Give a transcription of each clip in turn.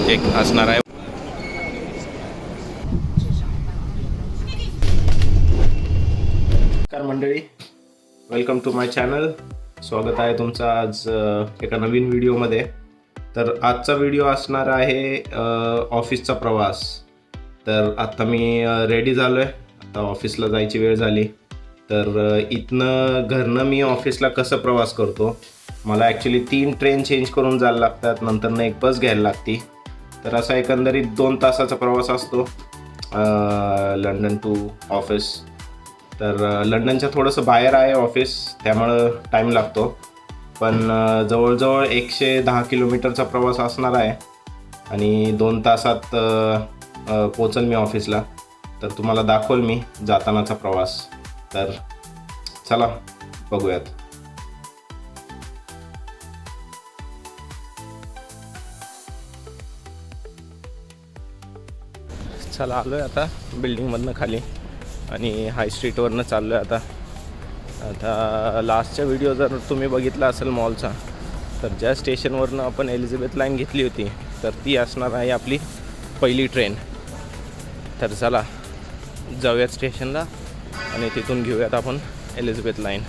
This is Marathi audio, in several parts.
एक असणार आहे. नमस्कार मंडळी, वेलकम टू माय चॅनल. स्वागत आहे तुमचं आज एका नवीन व्हिडिओमध्ये. तर आजचा व्हिडिओ असणार आहे ऑफिसचा प्रवास. तर आता मी रेडी झालो आहे, आता ऑफिसला जायची वेळ झाली. तर इथनं घरनं मी ऑफिसला कसं प्रवास करतो, मला ॲक्च्युली 3 ट्रेन चेंज करून जायला लागतात, नंतरनं एक बस घ्यायला लागते. तर असा एकंदरीत 2 तासाचा प्रवास असतो लंडन टू ऑफिस. तर लंडनच्या थोडंसं बाहेर आहे ऑफिस, त्यामुळं टाईम लागतो. पण जवळजवळ 110 किलोमीटरचा प्रवास असणार आहे आणि 2 तासात पोचेल मी ऑफिसला. तर तुम्हाला दाखवल मी जातानाचा प्रवास. तर चला बघूयात. चला आलो आहे आता बिल्डिंगमधनं खाली आणि हाय स्ट्रीटवरनं चाललो आहे आता लास्टचा व्हिडिओ जर तुम्ही बघितला असेल मॉलचा, तर ज्या स्टेशनवरनं आपण एलिझाबेथ लाईन घेतली होती, तर ती असणार आहे आपली पहिली ट्रेन. तर चला जाऊयात स्टेशनला आणि तिथून घेऊयात आपण एलिझाबेथ लाईन.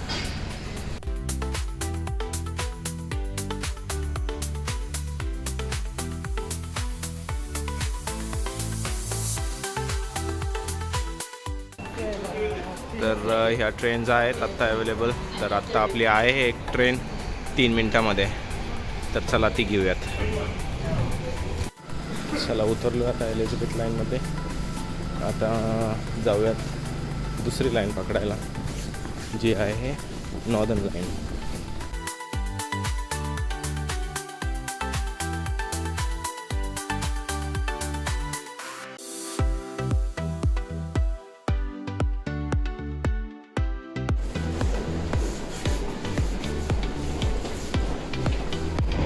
तर ह्या ट्रेन्स आहेत आत्ता अवेलेबल. तर आत्ता आपली आहे एक ट्रेन 3 मिनटामध्ये. तर चला ती घेऊयात. चला उतरलो आता एलिझाबेथ लाईनमध्ये. आता जाऊयात दुसरी लाईन पकडायला, जी आहे नॉर्दर्न लाईन.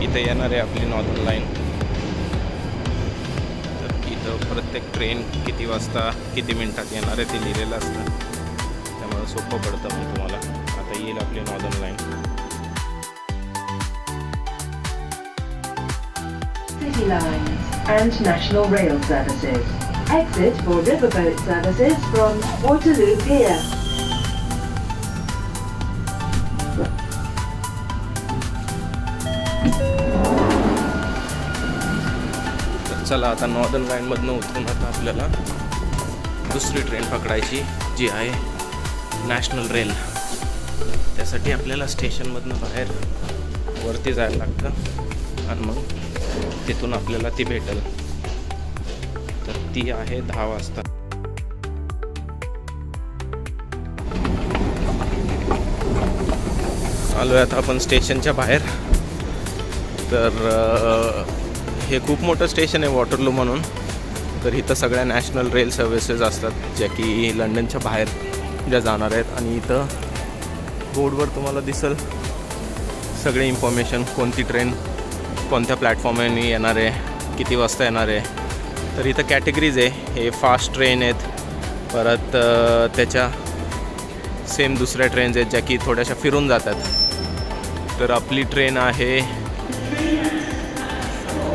इथे येणार आहे आपली नॉर्दर्न लाईन. तर इथं प्रत्येक ट्रेन किती वाजता किती मिनटात येणार आहे ते लिहिलेलं असतं, त्यामुळे सोपं पडतं मग तुम्हाला. आता येईल आपली northern line. City lines and National Rail services. Exit for riverboat services from Waterloo Pier. चला आता नॉर्दर्न लाईनमधनं उतरून आता आपल्याला दुसरी ट्रेन पकडायची, जी आहे नॅशनल रेल. त्यासाठी आपल्याला स्टेशनमधनं बाहेर वरती जायला लागतं आणि मग तिथून आपल्याला ती भेटेल. तर ती आहे 10 वाजता. आलो आहे आता आपण स्टेशनच्या बाहेर. तर हे खूप मोठं स्टेशन आहे वॉटरलू म्हणून. तर इथं सगळ्या नॅशनल रेल सर्व्हिसेस असतात, ज्या की लंडनच्या बाहेर ज्या जाणार आहेत. आणि इथं बोर्डवर तुम्हाला दिसेल सगळे इन्फॉर्मेशन, कोणती ट्रेन कोणत्या प्लॅटफॉर्मने येणार आहे, किती वाजता येणार आहे. तर इथं कॅटेगरीज आहे. हे फास्ट ट्रेन आहेत, परत त्याच्या सेम दुसऱ्या ट्रेन्स आहेत ज्या की थोड्याशा फिरून जातात. तर आपली ट्रेन आहे,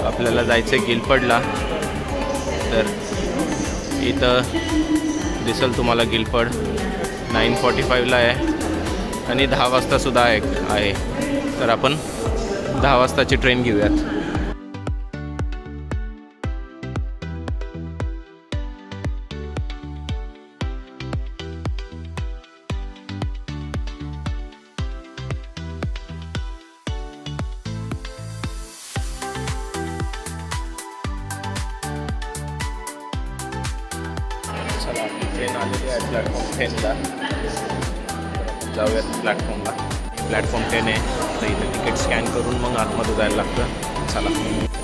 आपल्याला जायचं आहे गिलफर्डला. तर इथं दिसेल तुम्हाला गिलफर्ड 9:45ला आहे आणि 10 वाजतासुद्धा आहे. तर आपण 10 वाजताची ट्रेन घेऊयात. चला आपली ट्रेन आलेली आहे प्लॅटफॉर्म 10ला. जाऊयात प्लॅटफॉर्मला. प्लॅटफॉर्म 10 आहे. तर इथं तिकीट स्कॅन करून मग आतमध्ये जायला लागतं. चला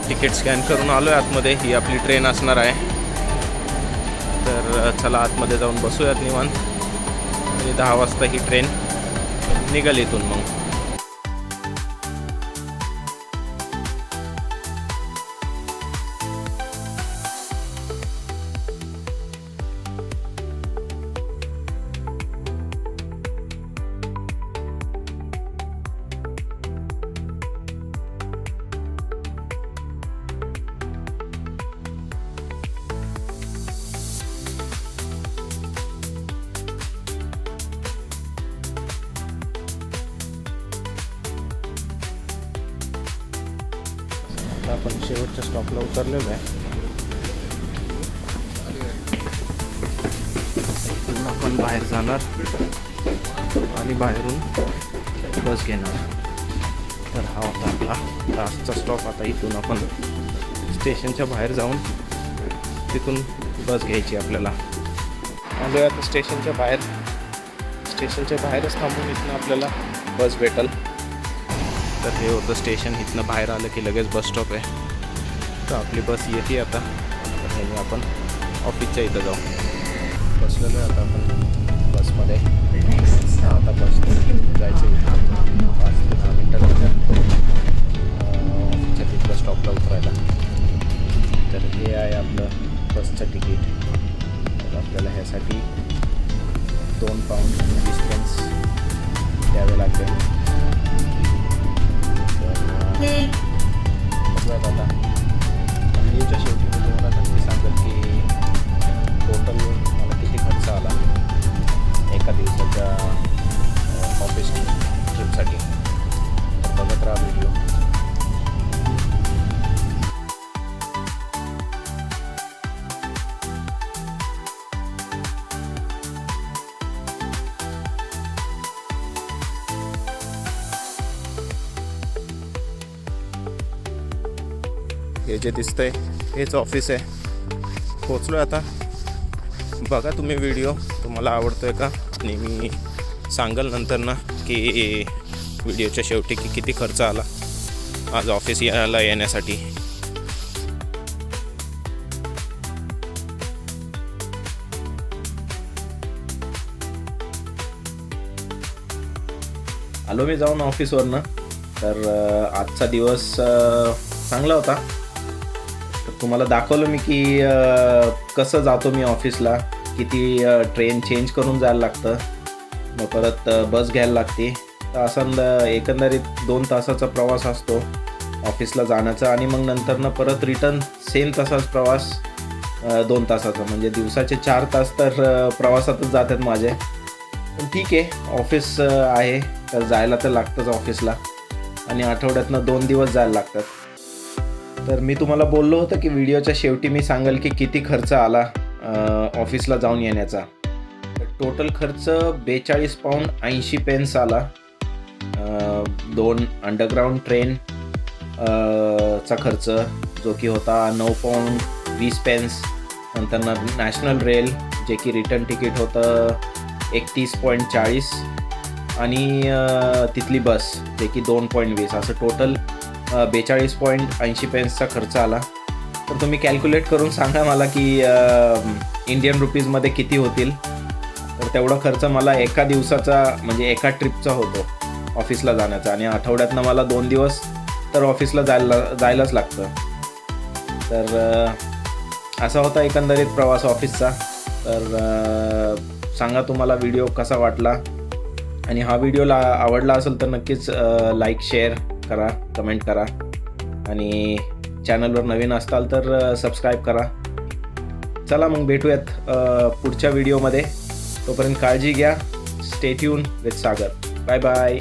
तिकीट स्कॅन करून आलो आहे आतमध्ये. ही आपली ट्रेन असणार आहे. तर चला आतमध्ये जाऊन बसूयात निवांत आणि 10 वाजता ही ट्रेन निघाली इथून. मग आता आपण शेवटच्या स्टॉपला उतरलेलो आहे. इथून आपण बाहेर जाणार आणि बाहेरून बस घेणार. तर हा होता आपला लास्टचा स्टॉप. आता इथून आपण स्टेशनच्या बाहेर जाऊन तिथून बस घ्यायची आपल्याला. आलो आता स्टेशनच्या बाहेरच थांबून इथनं आपल्याला बस भेटेल. तर हे होतं स्टेशन. इथनं बाहेर आलं की लगेच बस स्टॉप आहे. तर आपली बस येते आता. तर ह्याने आपण ऑफिसच्या इथं जाऊ. बसलेलो आहे आता आपण बसमध्ये. आता बस जायचं इथं 5 ते 10 मिनटं लागतात ऑफिसच्या तिथल्या स्टॉपला उतरायला. तर हे आहे आपलं बसचं तिकीट. तर आपल्याला ह्यासाठी £2.20 द्यावे लागेल. तर बघूयात आता. व्हिडिओच्या शेवटी मी तुम्हाला नक्की सांगेल की टोटल मला किती खर्च आला एका दिवसाच्या ऑफिस ट्रिपसाठी. बघत राहा व्हिडिओ. हे जे दिसतंय हेच ऑफिस आहे. पोचलो आता. बघा तुम्ही व्हिडिओ तुम्हाला आवडतोय का, आणि मी सांगेल नंतर ना की व्हिडिओच्या शेवटी की किती खर्च आला आज ऑफिस यायला येण्यासाठी. आलो मी जाऊन ऑफिसवरनं. तर आजचा दिवस चांगला होता. तर तुम्हाला दाखवलं मी की कसं जातो मी ऑफिसला. किती ट्रेन चेंज करून जायला लागतं, मग परत बस घ्यायला लागते. तर असं एकंदरीत 2 तासाचा प्रवास असतो ऑफिसला जाण्याचा. आणि मग नंतरनं परत रिटर्न सेम तसाच प्रवास 2 तासाचा. म्हणजे दिवसाचे 4 तास तर प्रवासातच जातात माझे. पण ठीक आहे, ऑफिस आहे तर जायला तर लागतंच ऑफिसला. आणि आठवड्यातनं 2 दिवस जायला लागतात. तर मी तुम्हाला बोललो होतं की व्हिडिओच्या शेवटी मी सांगेल की किती खर्च आला ऑफिसला जाऊन येण्याचा. तर टोटल खर्च £42.80 आला. 2 अंडरग्राऊंड ट्रेन चा खर्च जो की होता £9.20. नंतर नॅशनल रेल जे की रिटर्न तिकीट होतं 31.40. आणि तिथली बस जे की 2.20. असं टोटल £42.80चा खर्च आला. तर तुम्ही कॅल्क्युलेट करून सांगा मला की इंडियन रुपीजमध्ये किती होतील. तर तेवढा खर्च मला एका दिवसाचा म्हणजे एका ट्रिपचा होतो ऑफिसला जाण्याचा. आणि आठवड्यातनं मला 2 दिवस तर ऑफिसला जायलाच लागतं. तर असा होता एकंदरीत प्रवास ऑफिसचा. तर सांगा तुम्हाला व्हिडिओ कसा वाटला. आणि हा व्हिडिओला आवडला असेल तर नक्कीच लाईक शेअर करा, कमेंट करा. आणि चॅनलवर नवीन असाल तर सबस्क्राईब करा. चला मग भेटूयात पुढच्या व्हिडिओमध्ये. तोपर्यंत काळजी घ्या. Stay tune with Sagar. Bye bye.